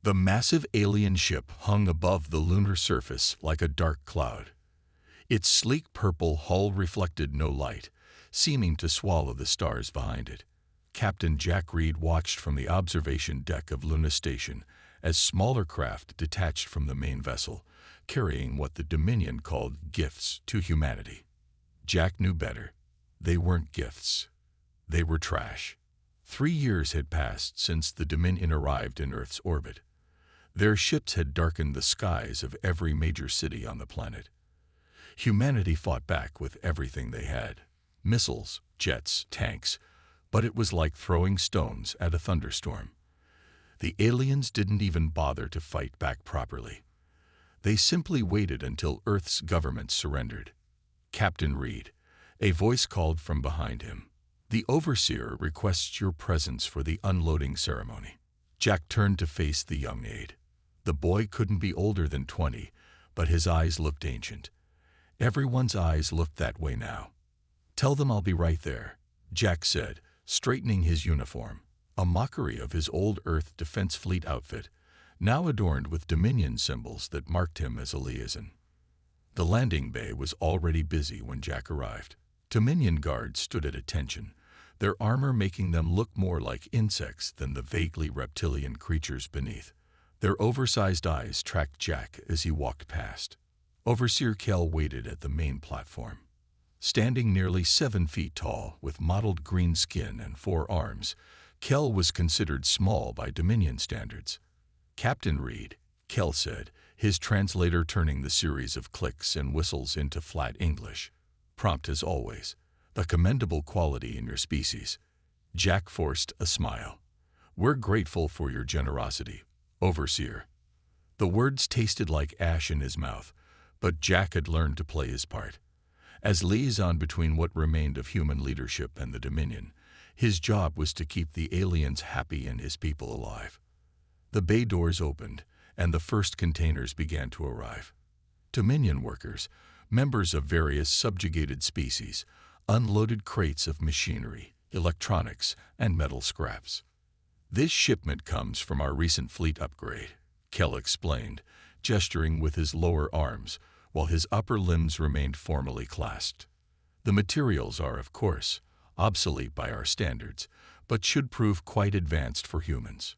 The massive alien ship hung above the lunar surface like a dark cloud. Its sleek purple hull reflected no light, seeming to swallow the stars behind it. Captain Jack Reed watched from the observation deck of Luna Station as smaller craft detached from the main vessel, carrying what the Dominion called gifts to humanity. Jack knew better. They weren't gifts. They were trash. 3 years had passed since the Dominion arrived in Earth's orbit. Their ships had darkened the skies of every major city on the planet. Humanity fought back with everything they had: missiles, jets, tanks, but it was like throwing stones at a thunderstorm. The aliens didn't even bother to fight back properly. They simply waited until Earth's government surrendered. "Captain Reed," a voice called from behind him. "The Overseer requests your presence for the unloading ceremony." Jack turned to face the young aide. The boy couldn't be older than 20, but his eyes looked ancient. Everyone's eyes looked that way now. "Tell them I'll be right there," Jack said, straightening his uniform, a mockery of his old Earth Defense Fleet outfit, now adorned with Dominion symbols that marked him as a liaison. The landing bay was already busy when Jack arrived. Dominion guards stood at attention, their armor making them look more like insects than the vaguely reptilian creatures beneath. Their oversized eyes tracked Jack as he walked past. Overseer Kell waited at the main platform. Standing nearly 7 feet tall, with mottled green skin and 4 arms, Kell was considered small by Dominion standards. "Captain Reed," Kell said, his translator turning the series of clicks and whistles into flat English. "Prompt as always. The commendable quality in your species." Jack forced a smile. "We're grateful for your generosity, Overseer." The words tasted like ash in his mouth, but Jack had learned to play his part. As liaison between what remained of human leadership and the Dominion, his job was to keep the aliens happy and his people alive. The bay doors opened, and the first containers began to arrive. Dominion workers, members of various subjugated species, unloaded crates of machinery, electronics, and metal scraps. "This shipment comes from our recent fleet upgrade," Kell explained, gesturing with his lower arms, while his upper limbs remained formally clasped. "The materials are, of course, obsolete by our standards, but should prove quite advanced for humans."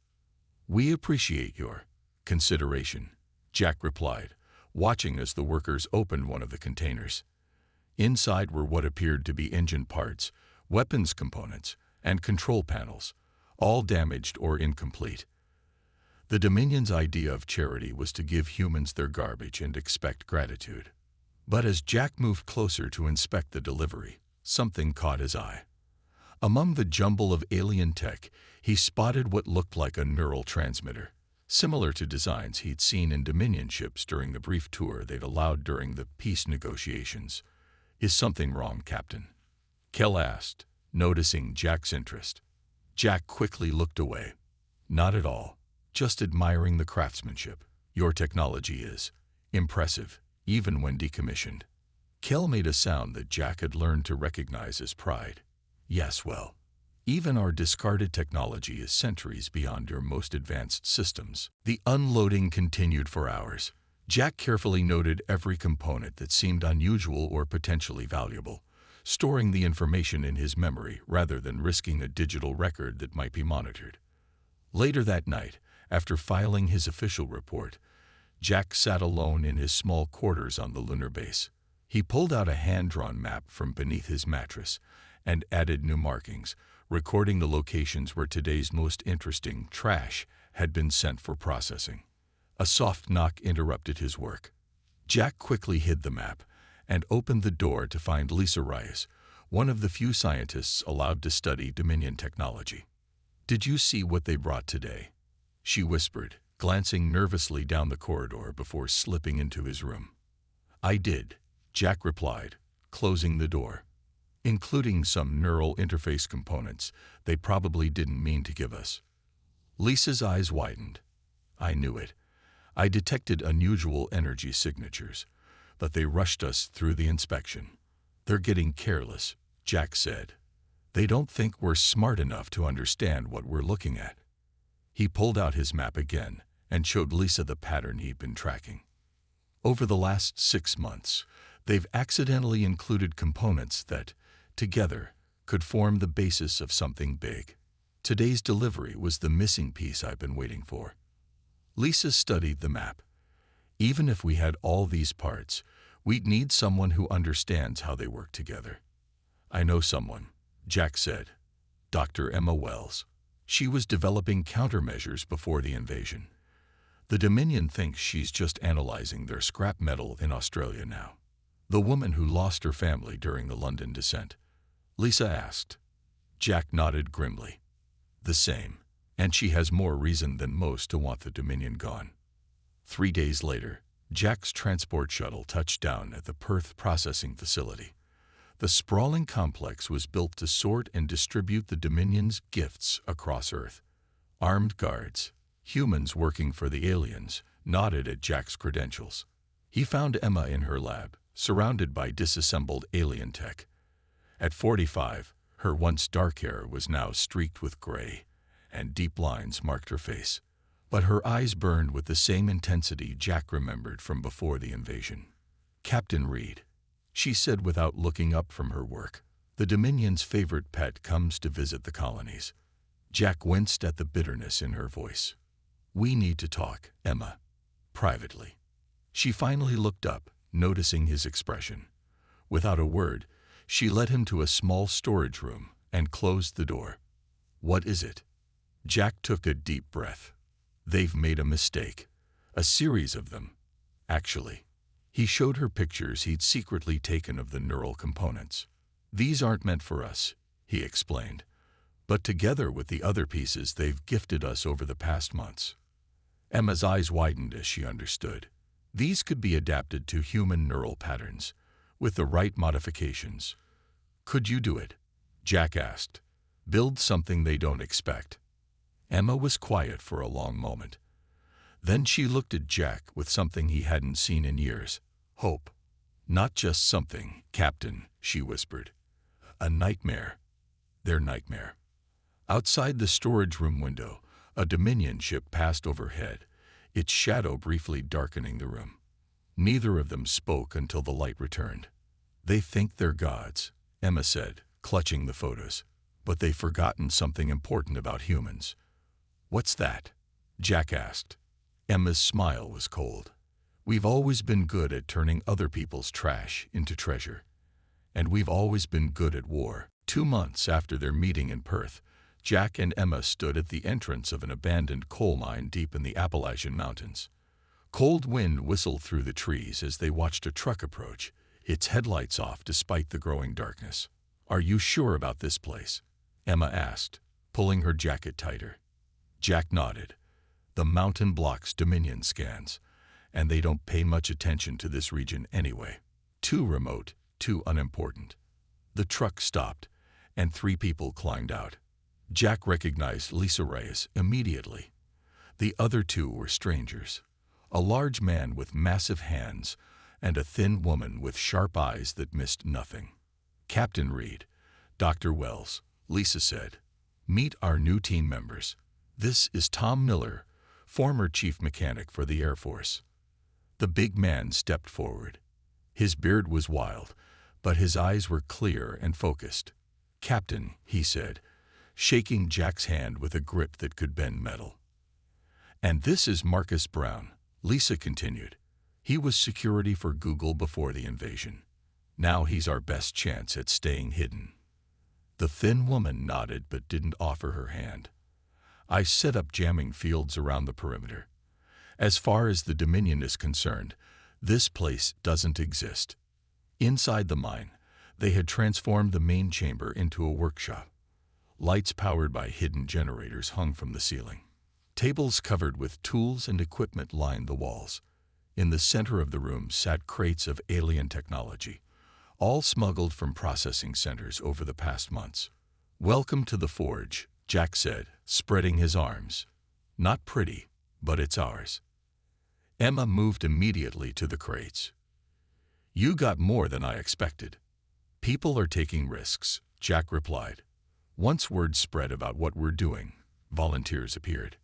"We appreciate your consideration," Jack replied, watching as the workers opened one of the containers. Inside were what appeared to be engine parts, weapons components, and control panels, all damaged or incomplete. The Dominion's idea of charity was to give humans their garbage and expect gratitude. But as Jack moved closer to inspect the delivery, something caught his eye. Among the jumble of alien tech, he spotted what looked like a neural transmitter, similar to designs he'd seen in Dominion ships during the brief tour they'd allowed during the peace negotiations. "Is something wrong, Captain?" Kell asked, noticing Jack's interest. Jack quickly looked away. "Not at all. Just admiring the craftsmanship. Your technology is impressive, even when decommissioned." Kell made a sound that Jack had learned to recognize as pride. "Yes, well, even our discarded technology is centuries beyond your most advanced systems." The unloading continued for hours. Jack carefully noted every component that seemed unusual or potentially valuable, storing the information in his memory rather than risking a digital record that might be monitored. Later that night, after filing his official report, Jack sat alone in his small quarters on the lunar base. He pulled out a hand-drawn map from beneath his mattress and added new markings, recording the locations where today's most interesting trash had been sent for processing. A soft knock interrupted his work. Jack quickly hid the map and opened the door to find Lisa Reyes, one of the few scientists allowed to study Dominion technology. "Did you see what they brought today?" she whispered, glancing nervously down the corridor before slipping into his room. "I did," Jack replied, closing the door. "Including some neural interface components they probably didn't mean to give us." Lisa's eyes widened. "I knew it. I detected unusual energy signatures, but they rushed us through the inspection." "They're getting careless," Jack said. "They don't think we're smart enough to understand what we're looking at." He pulled out his map again and showed Lisa the pattern he'd been tracking. Over the last 6 months, they've accidentally included components that, together, could form the basis of something big. Today's delivery was the missing piece I've been waiting for. Lisa studied the map. Even if we had all these parts, we'd need someone who understands how they work together. I know someone, Jack said. Dr. Emma Wells. She was developing countermeasures before the invasion. The Dominion thinks she's just analyzing their scrap metal in Australia now. The woman who lost her family during the London descent. Lisa asked. Jack nodded grimly. The same, and she has more reason than most to want the Dominion gone. 3 days later, Jack's transport shuttle touched down at the Perth processing facility. The sprawling complex was built to sort and distribute the Dominion's gifts across Earth. Armed guards, humans working for the aliens, nodded at Jack's credentials. He found Emma in her lab, surrounded by disassembled alien tech. At 45, her once dark hair was now streaked with gray, and deep lines marked her face. But her eyes burned with the same intensity Jack remembered from before the invasion. Captain Reed, she said without looking up from her work. The Dominion's favorite pet comes to visit the colonies. Jack winced at the bitterness in her voice. We need to talk, Emma. Privately. She finally looked up, noticing his expression. Without a word, she led him to a small storage room and closed the door. What is it? Jack took a deep breath. They've made a mistake. A series of them, actually. He showed her pictures he'd secretly taken of the neural components. These aren't meant for us, he explained, but together with the other pieces they've gifted us over the past months. Emma's eyes widened as she understood. These could be adapted to human neural patterns, with the right modifications. Could you do it? Jack asked. Build something they don't expect. Emma was quiet for a long moment. Then she looked at Jack with something he hadn't seen in years. Hope. Not just something, Captain, she whispered. A nightmare. Their nightmare. Outside the storage room window, a Dominion ship passed overhead, its shadow briefly darkening the room. Neither of them spoke until the light returned. They think they're gods, Emma said, clutching the photos. But they've forgotten something important about humans. What's that? Jack asked. Emma's smile was cold. We've always been good at turning other people's trash into treasure. And we've always been good at war. 2 months after their meeting in Perth, Jack and Emma stood at the entrance of an abandoned coal mine deep in the Appalachian Mountains. Cold wind whistled through the trees as they watched a truck approach, its headlights off despite the growing darkness. Are you sure about this place? Emma asked, pulling her jacket tighter. Jack nodded. The mountain blocks Dominion scans, and they don't pay much attention to this region anyway. Too remote, too unimportant. The truck stopped, and 3 people climbed out. Jack recognized Lisa Reyes immediately. The other 2 were strangers. A large man with massive hands, and a thin woman with sharp eyes that missed nothing. Captain Reed, Dr. Wells, Lisa said. Meet our new team members. This is Tom Miller, former chief mechanic for the Air Force. The big man stepped forward. His beard was wild, but his eyes were clear and focused. Captain, he said, shaking Jack's hand with a grip that could bend metal. And this is Marcus Brown, Lisa continued. He was security for Google before the invasion. Now he's our best chance at staying hidden. The thin woman nodded but didn't offer her hand. I set up jamming fields around the perimeter. As far as the Dominion is concerned, this place doesn't exist. Inside the mine, they had transformed the main chamber into a workshop. Lights powered by hidden generators hung from the ceiling. Tables covered with tools and equipment lined the walls. In the center of the room sat crates of alien technology, all smuggled from processing centers over the past months. Welcome to the forge, Jack said, spreading his arms. Not pretty, but it's ours. Emma moved immediately to the crates. You got more than I expected. People are taking risks, Jack replied. Once word spread about what we're doing, volunteers appeared.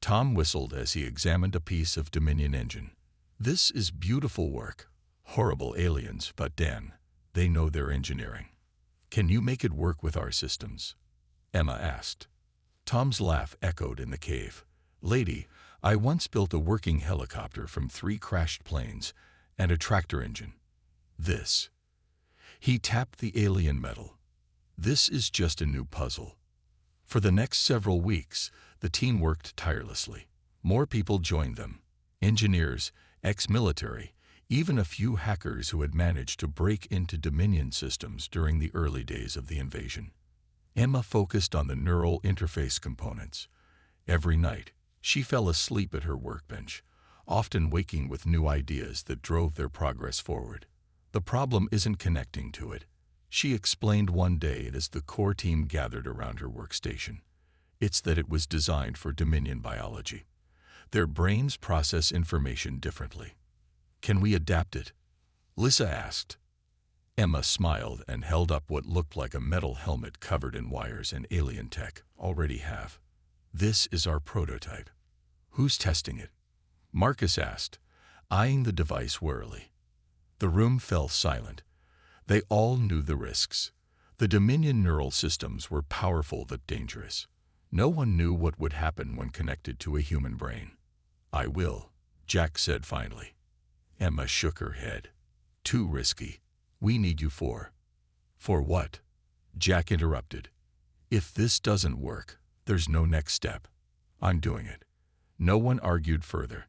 Tom whistled as he examined a piece of Dominion engine. This is beautiful work. Horrible aliens, but Dan, they know their engineering. Can you make it work with our systems? Emma asked. Tom's laugh echoed in the cave. Lady, I once built a working helicopter from 3 crashed planes and a tractor engine. This. He tapped the alien metal. This is just a new puzzle. For the next several weeks, the team worked tirelessly. More people joined them. Engineers, ex-military, even a few hackers who had managed to break into Dominion systems during the early days of the invasion. Emma focused on the neural interface components. Every night, she fell asleep at her workbench, often waking with new ideas that drove their progress forward. The problem isn't connecting to it, she explained one day as the core team gathered around her workstation. It's that it was designed for Dominion biology. Their brains process information differently. Can we adapt it? Lisa asked. Emma smiled and held up what looked like a metal helmet covered in wires and alien tech already have. This is our prototype. Who's testing it? Marcus asked, eyeing the device warily. The room fell silent. They all knew the risks. The Dominion neural systems were powerful but dangerous. No one knew what would happen when connected to a human brain. I will, Jack said finally. Emma shook her head. Too risky. We need you for. For what? Jack interrupted. If this doesn't work, there's no next step. I'm doing it. No one argued further.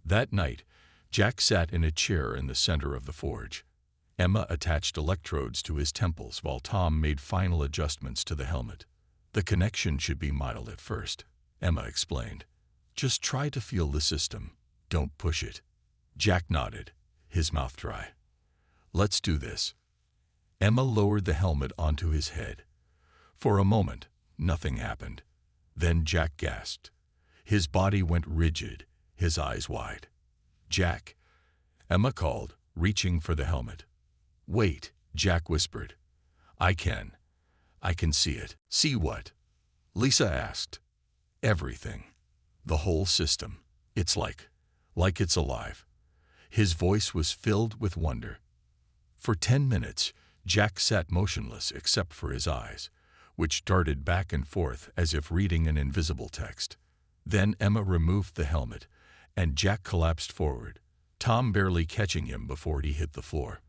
That night, Jack sat in a chair in the center of the forge. Emma attached electrodes to his temples while Tom made final adjustments to the helmet. The connection should be mild at first, Emma explained. Just try to feel the system. Don't push it. Jack nodded, his mouth dry. Let's do this. Emma lowered the helmet onto his head. For a moment, nothing happened. Then Jack gasped. His body went rigid, his eyes wide. Jack, Emma called, reaching for the helmet. Wait, Jack whispered. I can see it. See what? Lisa asked. Everything. The whole system. It's like it's alive. His voice was filled with wonder. For 10 minutes, Jack sat motionless except for his eyes, which darted back and forth as if reading an invisible text. Then Emma removed the helmet, and Jack collapsed forward, Tom barely catching him before he hit the floor.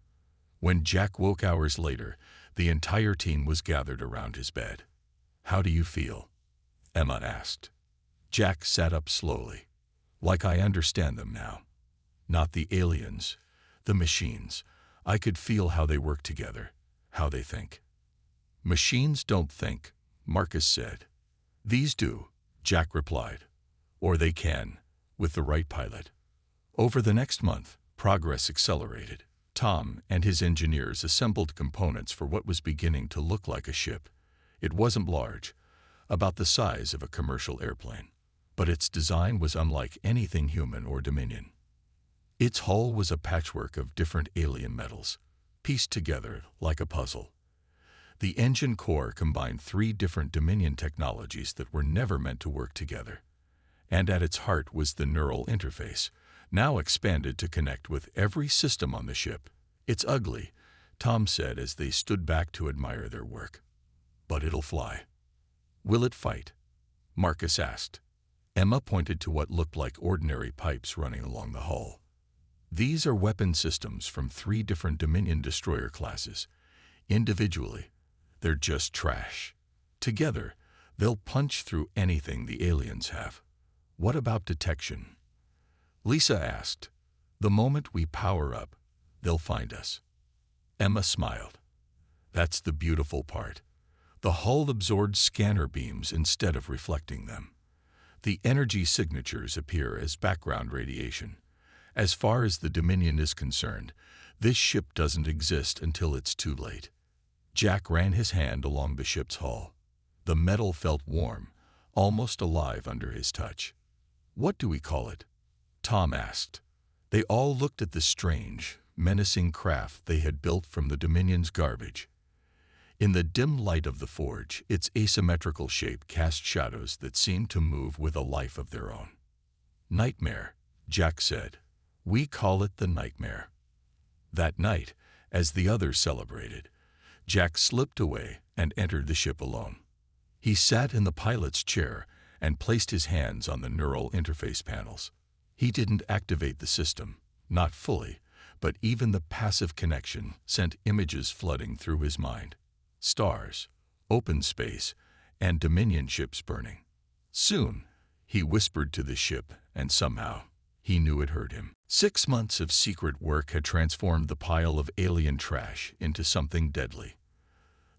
When Jack woke hours later, the entire team was gathered around his bed. How do you feel? Emma asked. Jack sat up slowly. Like I understand them now. Not the aliens, the machines. I could feel how they work together, how they think. Machines don't think, Marcus said. These do, Jack replied. Or they can, with the right pilot. Over the next month, progress accelerated. Tom and his engineers assembled components for what was beginning to look like a ship. It wasn't large, about the size of a commercial airplane, but its design was unlike anything human or Dominion. Its hull was a patchwork of different alien metals, pieced together like a puzzle. The engine core combined 3 different Dominion technologies that were never meant to work together. And at its heart was the neural interface, now expanded to connect with every system on the ship. It's ugly, Tom said as they stood back to admire their work. But it'll fly. Will it fight? Marcus asked. Emma pointed to what looked like ordinary pipes running along the hull. These are weapon systems from 3 different Dominion destroyer classes. Individually, they're just trash. Together, they'll punch through anything the aliens have. What about detection? Lisa asked. The moment we power up, they'll find us. Emma smiled. That's the beautiful part. The hull absorbs scanner beams instead of reflecting them. The energy signatures appear as background radiation. As far as the Dominion is concerned, this ship doesn't exist until it's too late. Jack ran his hand along the ship's hull. The metal felt warm, almost alive under his touch. What do we call it? Tom asked. They all looked at the strange, menacing craft they had built from the Dominion's garbage. In the dim light of the forge, its asymmetrical shape cast shadows that seemed to move with a life of their own. "Nightmare," Jack said. "We call it the Nightmare." That night, as the others celebrated, Jack slipped away and entered the ship alone. He sat in the pilot's chair and placed his hands on the neural interface panels. He didn't activate the system, not fully, but even the passive connection sent images flooding through his mind. Stars, open space, and Dominion ships burning. Soon, he whispered to the ship, and somehow, he knew it heard him. 6 months of secret work had transformed the pile of alien trash into something deadly.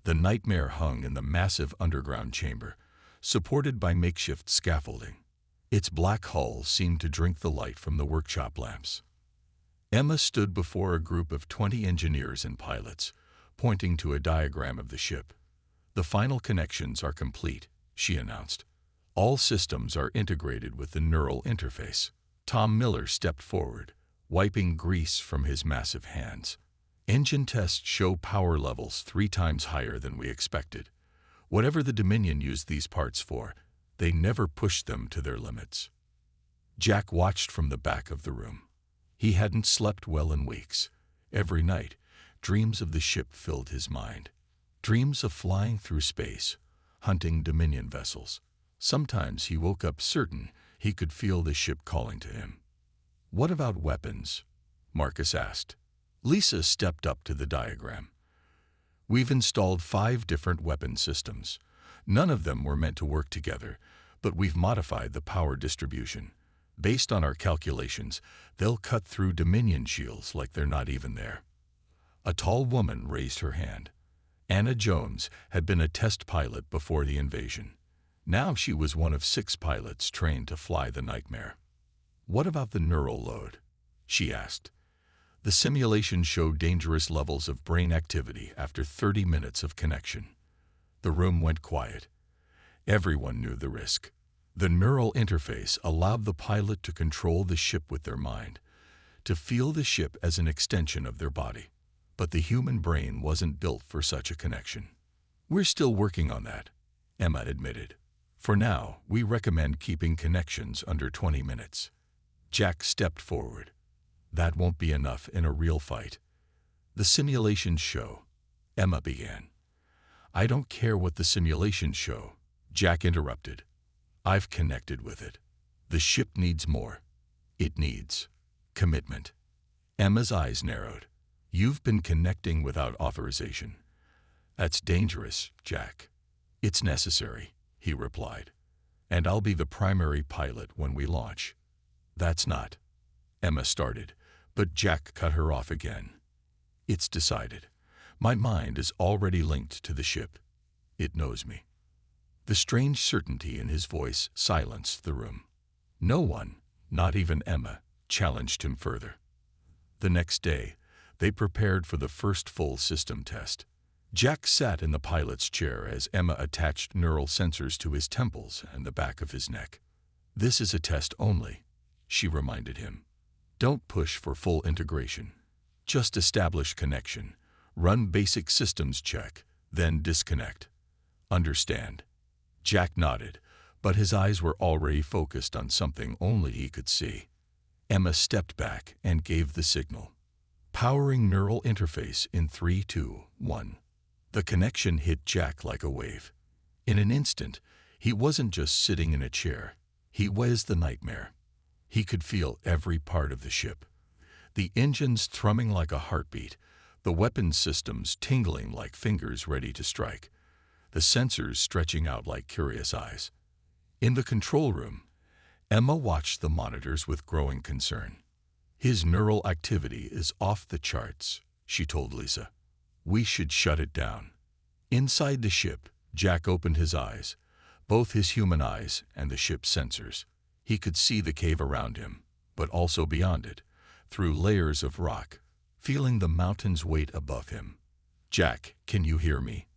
The Nightmare hung in the massive underground chamber, supported by makeshift scaffolding. Its black hull seemed to drink the light from the workshop lamps. Emma stood before a group of 20 engineers and pilots, pointing to a diagram of the ship. "The final connections are complete," she announced. "All systems are integrated with the neural interface." Tom Miller stepped forward, wiping grease from his massive hands. "Engine tests show power levels 3 times higher than we expected. Whatever the Dominion used these parts for, they never pushed them to their limits." Jack watched from the back of the room. He hadn't slept well in weeks. Every night, dreams of the ship filled his mind. Dreams of flying through space, hunting Dominion vessels. Sometimes he woke up certain he could feel the ship calling to him. "What about weapons?" Marcus asked. Lisa stepped up to the diagram. "We've installed 5 different weapon systems. None of them were meant to work together, but we've modified the power distribution. Based on our calculations, they'll cut through Dominion shields like they're not even there." A tall woman raised her hand. Anna Jones had been a test pilot before the invasion. Now she was one of 6 pilots trained to fly the Nightmare. "What about the neural load?" she asked. The simulation showed dangerous levels of brain activity after 30 minutes of connection. The room went quiet. Everyone knew the risk. The neural interface allowed the pilot to control the ship with their mind, to feel the ship as an extension of their body. But the human brain wasn't built for such a connection. "We're still working on that," Emma admitted. "For now, we recommend keeping connections under 20 minutes. Jack stepped forward. "That won't be enough in a real fight." "The simulations show," Emma began. "I don't care what the simulations show," Jack interrupted. "I've connected with it. The ship needs more. It needs commitment." Emma's eyes narrowed. "You've been connecting without authorization." "That's dangerous, Jack." "It's necessary," he replied. "And I'll be the primary pilot when we launch." "That's not," Emma started, but Jack cut her off again. "It's decided. My mind is already linked to the ship. It knows me." The strange certainty in his voice silenced the room. No one, not even Emma, challenged him further. The next day, they prepared for the first full system test. Jack sat in the pilot's chair as Emma attached neural sensors to his temples and the back of his neck. "This is a test only," she reminded him. "Don't push for full integration. Just establish connection, run basic systems check, then disconnect. Understand?" Jack nodded, but his eyes were already focused on something only he could see. Emma stepped back and gave the signal. "Powering neural interface in 3, 2, 1. The connection hit Jack like a wave. In an instant, he wasn't just sitting in a chair. He was the Nightmare. He could feel every part of the ship. The engines thrumming like a heartbeat, the weapons systems tingling like fingers ready to strike, the sensors stretching out like curious eyes. In the control room, Emma watched the monitors with growing concern. "His neural activity is off the charts," she told Lisa. "We should shut it down." Inside the ship, Jack opened his eyes, both his human eyes and the ship's sensors. He could see the cave around him, but also beyond it, through layers of rock, feeling the mountain's weight above him. "Jack, can you hear me?"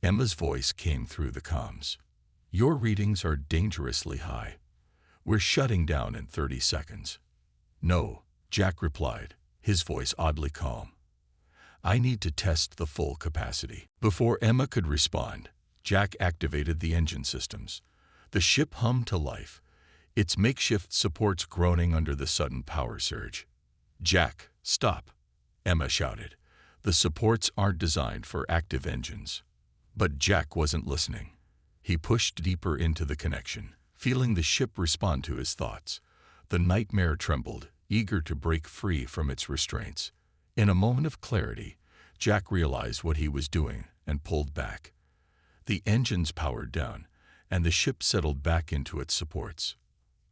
Emma's voice came through the comms. "Your readings are dangerously high. We're shutting down in 30 seconds. "No," Jack replied, his voice oddly calm. I need to test the full capacity. Before Emma could respond, Jack activated the engine systems. The ship hummed to life, its makeshift supports groaning under the sudden power surge. "Jack, stop," Emma shouted. "The supports aren't designed for active engines." But Jack wasn't listening. He pushed deeper into the connection, feeling the ship respond to his thoughts. The nightmare trembled, eager to break free from its restraints. In a moment of clarity, Jack realized what he was doing and pulled back. The engines powered down, and the ship settled back into its supports.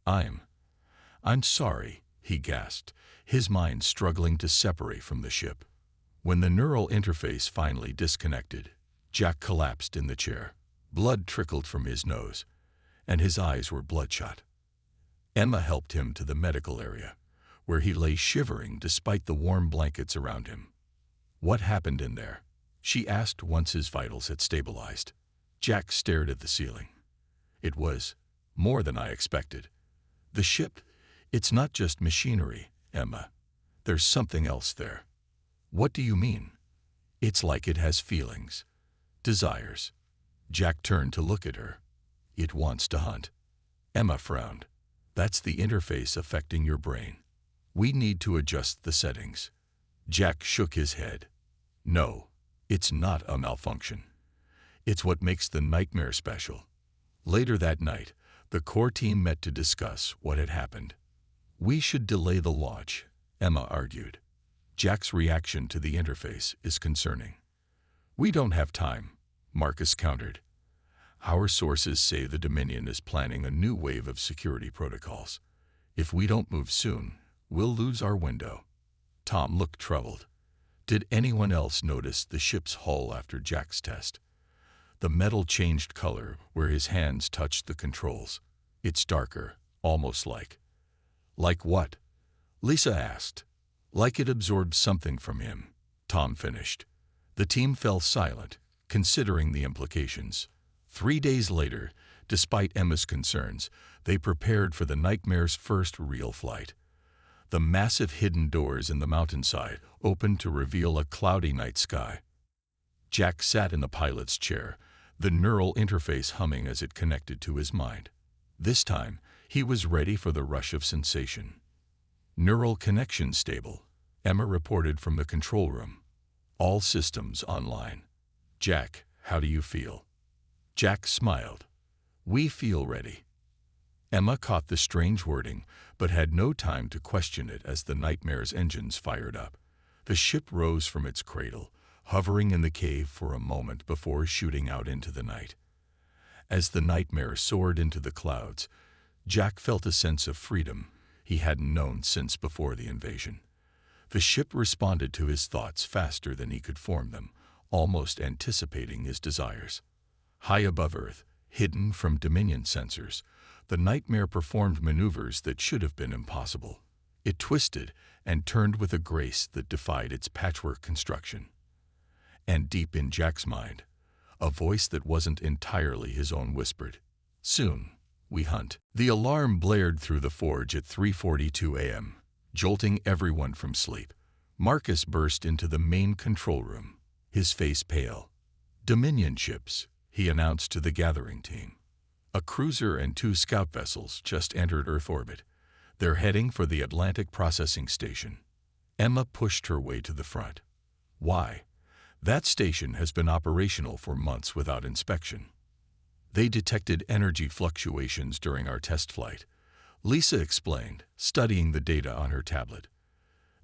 I'm sorry," he gasped, his mind struggling to separate from the ship. When the neural interface finally disconnected, Jack collapsed in the chair. Blood trickled from his nose, and his eyes were bloodshot. Emma helped him to the medical area, where he lay shivering despite the warm blankets around him. "What happened in there?" she asked once his vitals had stabilized. Jack stared at the ceiling. "It was more than I expected. The ship, it's not just machinery, Emma. There's something else there." "What do you mean?" "It's like it has feelings, desires." Jack turned to look at her. "It wants to hunt." Emma frowned. "That's the interface affecting your brain. We need to adjust the settings." Jack shook his head. "No, it's not a malfunction. It's what makes the nightmare special." Later that night, the core team met to discuss what had happened. "We should delay the launch," Emma argued. Jack's reaction to the interface is concerning. "We don't have time," Marcus countered. "Our sources say the Dominion is planning a new wave of security protocols. If we don't move soon, we'll lose our window." Tom looked troubled. Did anyone else notice the ship's hull after Jack's test? The metal changed color where his hands touched the controls. "It's darker, almost like." "Like what?" Lisa asked. "Like it absorbed something from him," Tom finished. The team fell silent, considering the implications. 3 days later, despite Emma's concerns, they prepared for the nightmare's first real flight. The massive hidden doors in the mountainside opened to reveal a cloudy night sky. Jack sat in the pilot's chair, the neural interface humming as it connected to his mind. This time, he was ready for the rush of sensation. "Neural connection stable," Emma reported from the control room. "All systems online." "Jack, how do you feel?" Jack smiled. "We feel ready." Emma caught the strange wording, but had no time to question it as the nightmare's engines fired up. The ship rose from its cradle, hovering in the cave for a moment before shooting out into the night. As the nightmare soared into the clouds, Jack felt a sense of freedom he hadn't known since before the invasion. The ship responded to his thoughts faster than he could form them, almost anticipating his desires. High above Earth, hidden from Dominion sensors, the nightmare performed maneuvers that should have been impossible. It twisted and turned with a grace that defied its patchwork construction. And deep in Jack's mind, a voice that wasn't entirely his own whispered, "Soon, we hunt." The alarm blared through the forge at 3:42 a.m., jolting everyone from sleep. Marcus burst into the main control room, his face pale. "Dominion ships," he announced to the gathering team. "A cruiser and 2 scout vessels just entered Earth orbit. They're heading for the Atlantic Processing Station." Emma pushed her way to the front. "Why? That station has been operational for months without inspection." "They detected energy fluctuations during our test flight," Lisa explained, studying the data on her tablet.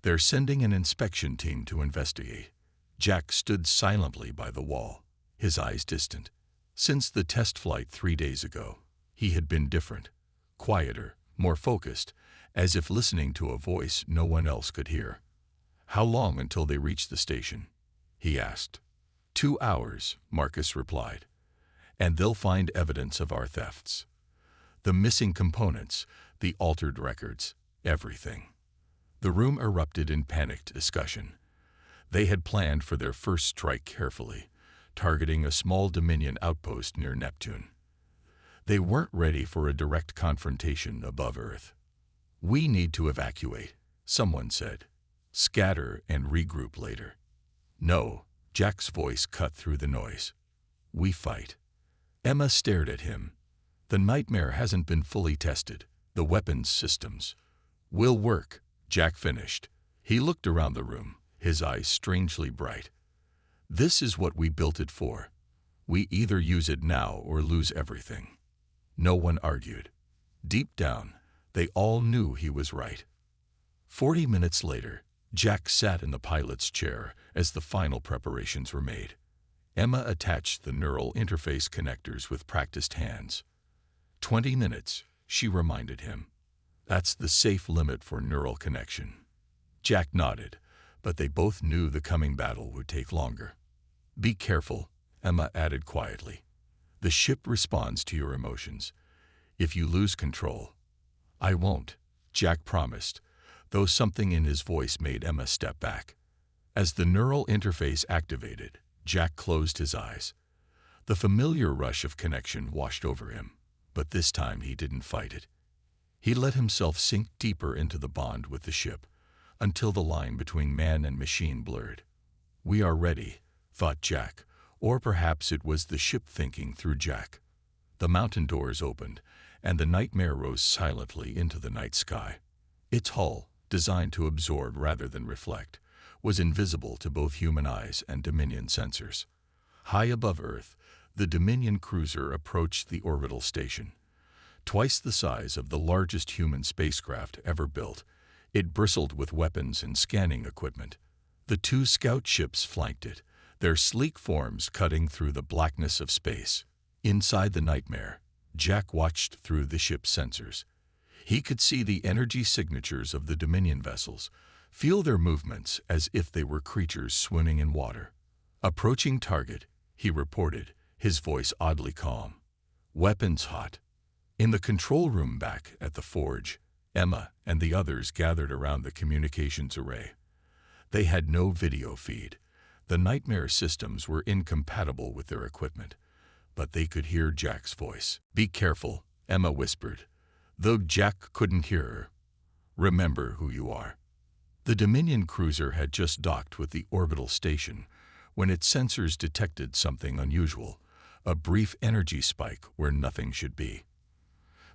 "They're sending an inspection team to investigate." Jack stood silently by the wall, his eyes distant. Since the test flight 3 days ago, he had been different, quieter, more focused, as if listening to a voice no one else could hear. "How long until they reach the station?" he asked. 2 hours, Marcus replied. "And they'll find evidence of our thefts. The missing components, the altered records, everything." The room erupted in panicked discussion. They had planned for their first strike carefully, targeting a small Dominion outpost near Neptune. They weren't ready for a direct confrontation above Earth. "We need to evacuate," someone said. "Scatter and regroup later." No, Jack's voice cut through the noise. We fight. Emma stared at him. The nightmare hasn't been fully tested. The weapons systems will work, Jack finished. He looked around the room, his eyes strangely bright. This is what we built it for. We either use it now or lose everything. No one argued. Deep down, they all knew he was right. 40 minutes later, Jack sat in the pilot's chair as the final preparations were made. Emma attached the neural interface connectors with practiced hands. 20 minutes, she reminded him. That's the safe limit for neural connection. Jack nodded, but they both knew the coming battle would take longer. Be careful, Emma added quietly. The ship responds to your emotions. If you lose control, I won't, Jack promised, though something in his voice made Emma step back. As the neural interface activated, Jack closed his eyes. The familiar rush of connection washed over him, but this time he didn't fight it. He let himself sink deeper into the bond with the ship, until the line between man and machine blurred. We are ready, thought Jack, or perhaps it was the ship thinking through Jack. The mountain doors opened, and the nightmare rose silently into the night sky. Its hull, designed to absorb rather than reflect, was invisible to both human eyes and Dominion sensors. High above Earth, the Dominion cruiser approached the orbital station. Twice the size of the largest human spacecraft ever built, it bristled with weapons and scanning equipment. The two scout ships flanked it, their sleek forms cutting through the blackness of space. Inside the nightmare, Jack watched through the ship's sensors. He could see the energy signatures of the Dominion vessels, feel their movements as if they were creatures swimming in water. Approaching target, he reported, his voice oddly calm. Weapons hot. In the control room back at the forge, Emma and the others gathered around the communications array. They had no video feed. The nightmare systems were incompatible with their equipment, but they could hear Jack's voice. Be careful, Emma whispered, though Jack couldn't hear her. Remember who you are. The Dominion cruiser had just docked with the orbital station when its sensors detected something unusual, a brief energy spike where nothing should be.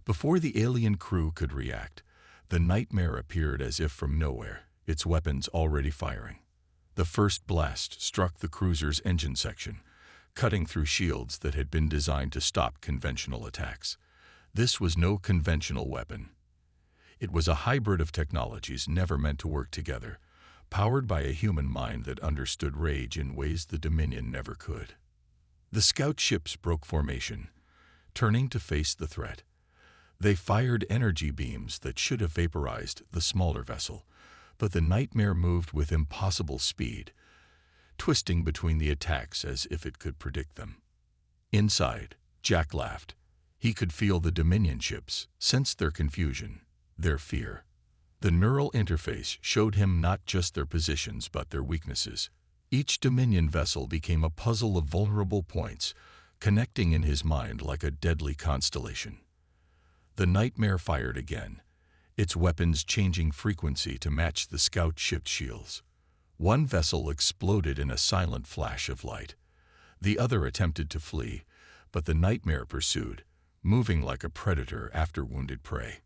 Before the alien crew could react, the nightmare appeared as if from nowhere, its weapons already firing. The first blast struck the cruiser's engine section, cutting through shields that had been designed to stop conventional attacks. This was no conventional weapon. It was a hybrid of technologies never meant to work together, powered by a human mind that understood rage in ways the Dominion never could. The scout ships broke formation, turning to face the threat. They fired energy beams that should have vaporized the smaller vessel, but the nightmare moved with impossible speed, twisting between the attacks as if it could predict them. Inside, Jack laughed. He could feel the Dominion ships, sense their confusion, their fear. The neural interface showed him not just their positions but their weaknesses. Each Dominion vessel became a puzzle of vulnerable points, connecting in his mind like a deadly constellation. The nightmare fired again, its weapons changing frequency to match the scout ship's shields. One vessel exploded in a silent flash of light. The other attempted to flee, but the nightmare pursued, moving like a predator after wounded prey.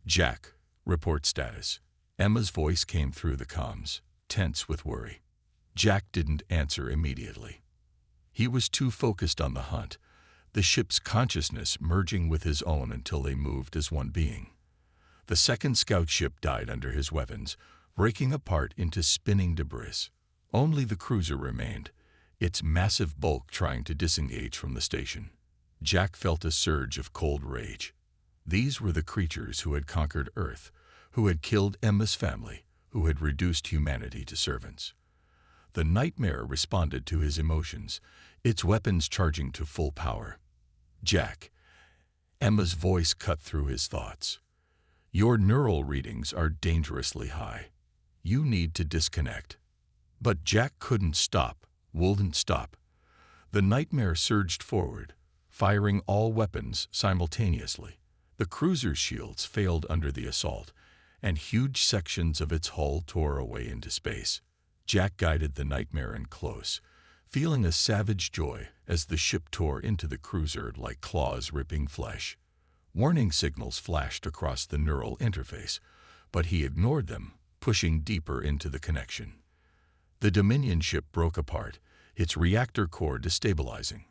Jack, report status. Emma's voice came through the comms, tense with worry. Jack didn't answer immediately. He was too focused on the hunt, the ship's consciousness merging with his own until they moved as one being. The second scout ship died under his weapons, breaking apart into spinning debris. Only the cruiser remained, its massive bulk trying to disengage from the station. Jack felt a surge of cold rage. These were the creatures who had conquered Earth, who had killed Emma's family, who had reduced humanity to servants. The nightmare responded to his emotions, its weapons charging to full power. Jack, Emma's voice cut through his thoughts. Your neural readings are dangerously high. You need to disconnect. But Jack wouldn't stop. The nightmare surged forward, firing all weapons simultaneously. The cruiser's shields failed under the assault, and huge sections of its hull tore away into space. Jack guided the nightmare in close, feeling a savage joy as the ship tore into the cruiser like claws ripping flesh. Warning signals flashed across the neural interface, but he ignored them, pushing deeper into the connection. The Dominion ship broke apart, its reactor core destabilizing.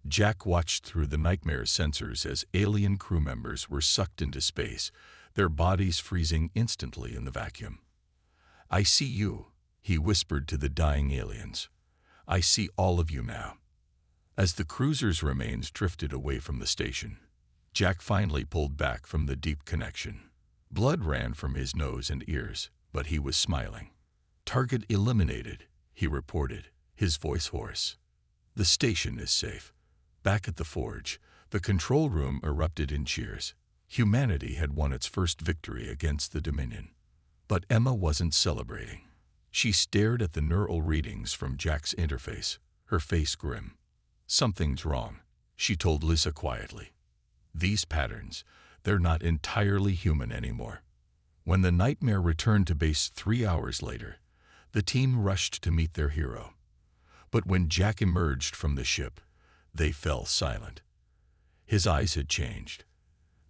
Jack watched through the nightmare's sensors as alien crew members were sucked into space, their bodies freezing instantly in the vacuum. "I see you," he whispered to the dying aliens. "I see all of you now." As the cruiser's remains drifted away from the station, Jack finally pulled back from the deep connection. Blood ran from his nose and ears, but he was smiling. "Target eliminated," he reported, his voice hoarse. "The station is safe." Back at the forge, the control room erupted in cheers. Humanity had won its first victory against the Dominion. But Emma wasn't celebrating. She stared at the neural readings from Jack's interface, her face grim. "Something's wrong," she told Lisa quietly. "These patterns, they're not entirely human anymore." When the nightmare returned to base 3 hours later, the team rushed to meet their hero. But when Jack emerged from the ship, they fell silent. His eyes had changed.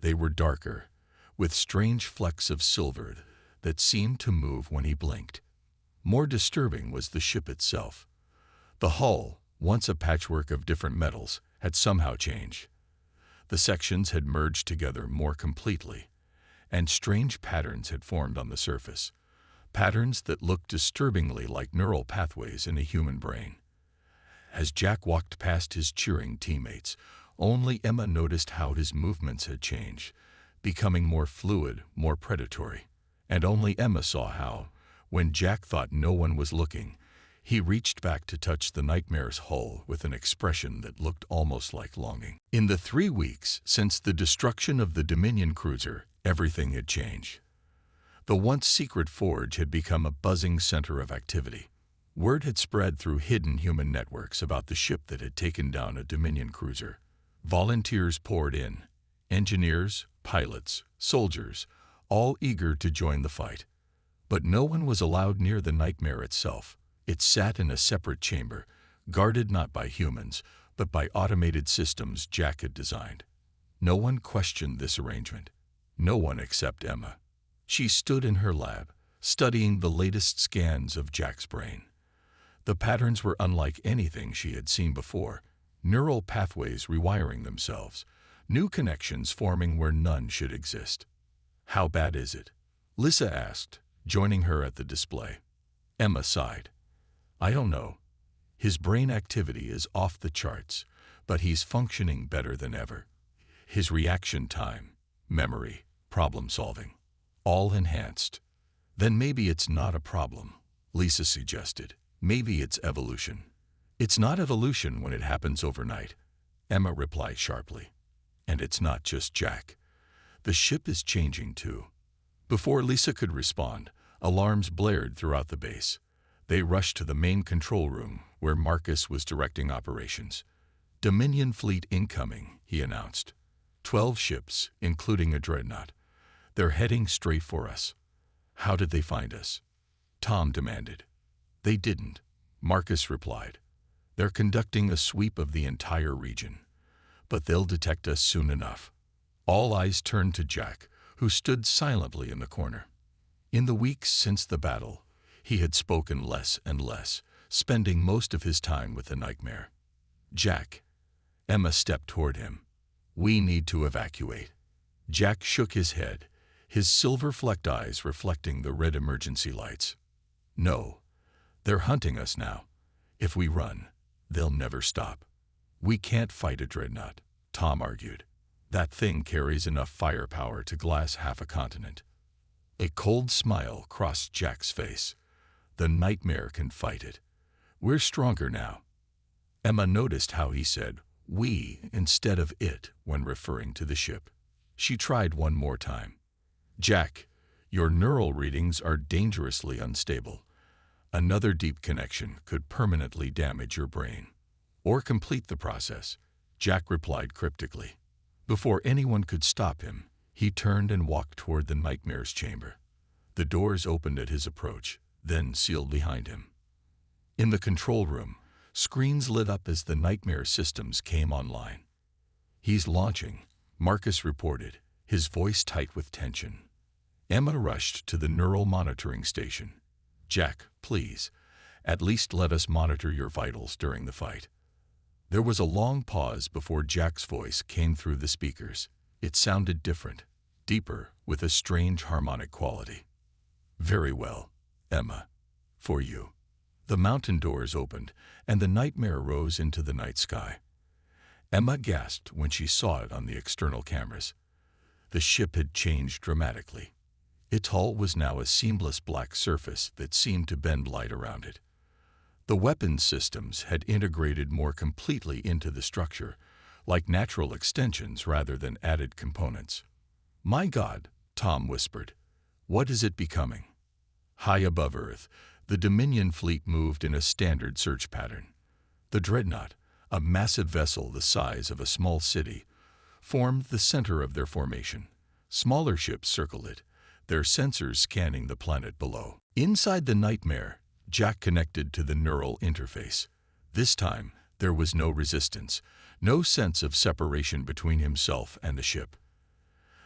They were darker, with strange flecks of silver that seemed to move when he blinked. More disturbing was the ship itself. The hull, once a patchwork of different metals, had somehow changed. The sections had merged together more completely, and strange patterns had formed on the surface, patterns that looked disturbingly like neural pathways in a human brain. As Jack walked past his cheering teammates, only Emma noticed how his movements had changed, becoming more fluid, more predatory. And only Emma saw how, when Jack thought no one was looking, he reached back to touch the nightmare's hull with an expression that looked almost like longing. In the 3 weeks since the destruction of the Dominion cruiser, everything had changed. The once secret forge had become a buzzing center of activity. Word had spread through hidden human networks about the ship that had taken down a Dominion cruiser. Volunteers poured in, engineers, pilots, soldiers, all eager to join the fight. But no one was allowed near the nightmare itself. It sat in a separate chamber, guarded not by humans, but by automated systems Jack had designed. No one questioned this arrangement. No one except Emma. She stood in her lab, studying the latest scans of Jack's brain. The patterns were unlike anything she had seen before, neural pathways rewiring themselves, new connections forming where none should exist. "How bad is it?" Lisa asked, joining her at the display. Emma sighed. "I don't know. His brain activity is off the charts, but he's functioning better than ever. His reaction time, memory, problem solving, all enhanced." "Then maybe it's not a problem," Lisa suggested. "Maybe it's evolution." "It's not evolution when it happens overnight," Emma replied sharply. "And it's not just Jack. The ship is changing too." Before Lisa could respond, alarms blared throughout the base. They rushed to the main control room, where Marcus was directing operations. "Dominion fleet incoming," he announced. 12 ships, including a dreadnought. "They're heading straight for us." "How did they find us?" Tom demanded. "They didn't," Marcus replied. "They're conducting a sweep of the entire region. But they'll detect us soon enough." All eyes turned to Jack, who stood silently in the corner. In the weeks since the battle, he had spoken less and less, spending most of his time with the nightmare. "Jack." Emma stepped toward him. "We need to evacuate." Jack shook his head, his silver-flecked eyes reflecting the red emergency lights. "No. They're hunting us now. If we run, they'll never stop." "We can't fight a dreadnought," Tom argued. "That thing carries enough firepower to glass half a continent." A cold smile crossed Jack's face. "The nightmare can fight it. We're stronger now." Emma noticed how he said "we" instead of "it" when referring to the ship. She tried one more time. "Jack, your neural readings are dangerously unstable. Another deep connection could permanently damage your brain." "Or complete the process," Jack replied cryptically. Before anyone could stop him, he turned and walked toward the nightmare's chamber. The doors opened at his approach, then sealed behind him. In the control room, screens lit up as the Nightmare systems came online. "He's launching," Marcus reported, his voice tight with tension. Emma rushed to the neural monitoring station. "Jack, please, at least let us monitor your vitals during the fight." There was a long pause before Jack's voice came through the speakers. It sounded different, deeper, with a strange harmonic quality. "Very well, Emma. For you." The mountain doors opened, and the Nightmare rose into the night sky. Emma gasped when she saw it on the external cameras. The ship had changed dramatically. Its hull was now a seamless black surface that seemed to bend light around it. The weapons systems had integrated more completely into the structure, like natural extensions rather than added components. "My God," Tom whispered. "What is it becoming?" High above Earth, the Dominion fleet moved in a standard search pattern. The Dreadnought, a massive vessel the size of a small city, formed the center of their formation. Smaller ships circled it, their sensors scanning the planet below. Inside the Nightmare, Jack connected to the neural interface. This time, there was no resistance, no sense of separation between himself and the ship.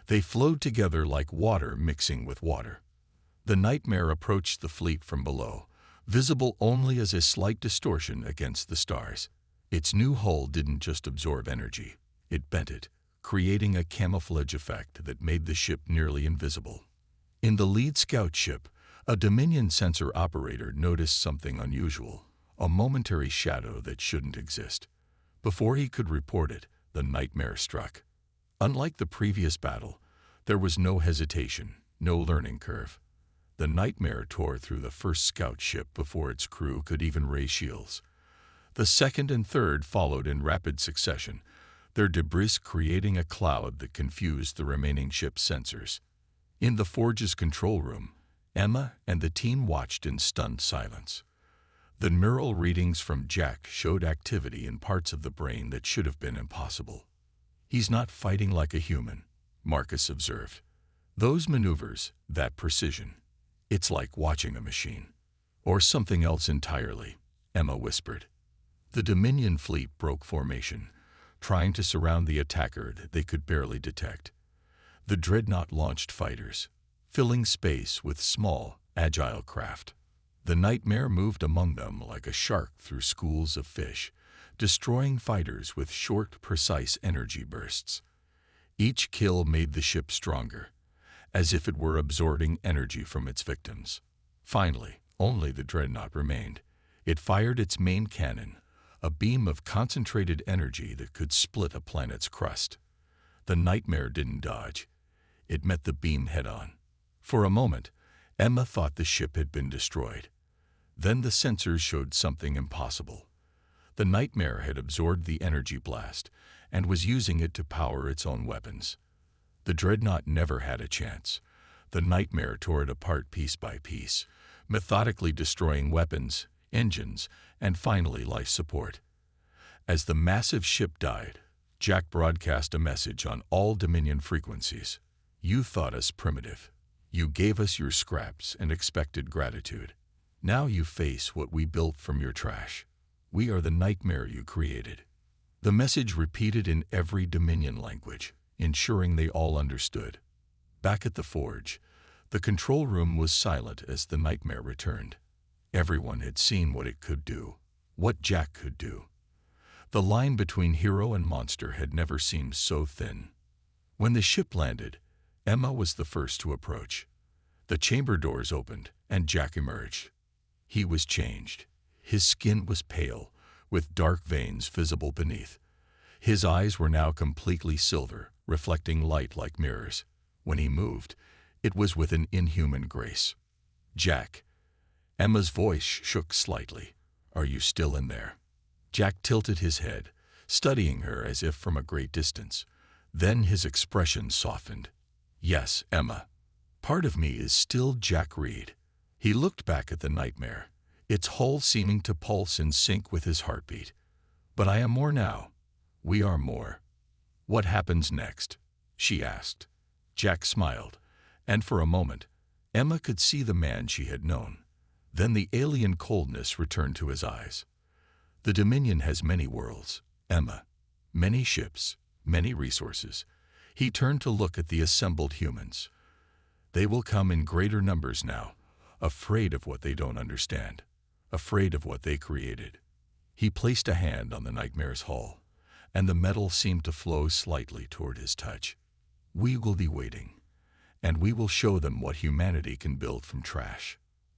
They flowed together like water mixing with water. The Nightmare approached the fleet from below, visible only as a slight distortion against the stars. Its new hull didn't just absorb energy, it bent it, creating a camouflage effect that made the ship nearly invisible. In the lead scout ship, a Dominion sensor operator noticed something unusual, a momentary shadow that shouldn't exist. Before he could report it, the Nightmare struck. Unlike the previous battle, there was no hesitation, no learning curve. The Nightmare tore through the first scout ship before its crew could even raise shields. The second and third followed in rapid succession, their debris creating a cloud that confused the remaining ship's sensors. In the Forge's control room, Emma and the team watched in stunned silence. The neural readings from Jack showed activity in parts of the brain that should have been impossible. "He's not fighting like a human," Marcus observed. "Those maneuvers, that precision. It's like watching a machine." "Or something else entirely," Emma whispered. The Dominion fleet broke formation, trying to surround the attacker that they could barely detect. The Dreadnought launched fighters, filling space with small, agile craft. The Nightmare moved among them like a shark through schools of fish, destroying fighters with short, precise energy bursts. Each kill made the ship stronger, as if it were absorbing energy from its victims. Finally, only the Dreadnought remained. It fired its main cannon, a beam of concentrated energy that could split a planet's crust. The Nightmare didn't dodge. It met the beam head-on. For a moment, Emma thought the ship had been destroyed. Then the sensors showed something impossible. The Nightmare had absorbed the energy blast and was using it to power its own weapons. The Dreadnought never had a chance. The Nightmare tore it apart piece by piece, methodically destroying weapons, engines, and finally life support. As the massive ship died, Jack broadcast a message on all Dominion frequencies. "You thought us primitive. You gave us your scraps and expected gratitude. Now you face what we built from your trash. We are the Nightmare you created." The message repeated in every Dominion language, ensuring they all understood. Back at the Forge, the control room was silent as the Nightmare returned. Everyone had seen what it could do, what Jack could do. The line between hero and monster had never seemed so thin. When the ship landed, Emma was the first to approach. The chamber doors opened, and Jack emerged. He was changed. His skin was pale, with dark veins visible beneath. His eyes were now completely silver, reflecting light like mirrors. When he moved, it was with an inhuman grace. "Jack." Emma's voice shook slightly. "Are you still in there?" Jack tilted his head, studying her as if from a great distance. Then his expression softened. "Yes, Emma. Part of me is still Jack Reed." He looked back at the Nightmare, its hull seeming to pulse in sync with his heartbeat. "But I am more now. We are more." "What happens next?" she asked. Jack smiled, and for a moment, Emma could see the man she had known. Then the alien coldness returned to his eyes. The Dominion has many worlds, Emma, many ships, many resources. He turned to look at the assembled humans. They will come in greater numbers now, afraid of what they don't understand, afraid of what they created. He placed a hand on the nightmare's hull, and the metal seemed to flow slightly toward his touch. We will be waiting, and we will show them what humanity can build from trash.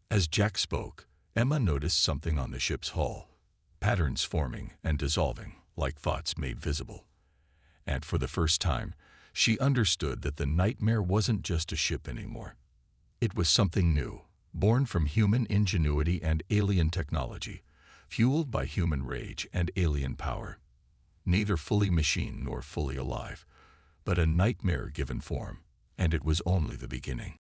As Jack spoke, Emma noticed something on the ship's hull, patterns forming and dissolving like thoughts made visible. And for the first time, she understood that the nightmare wasn't just a ship anymore. It was something new, born from human ingenuity and alien technology, fueled by human rage and alien power. Neither fully machine nor fully alive, but a nightmare given form, and it was only the beginning.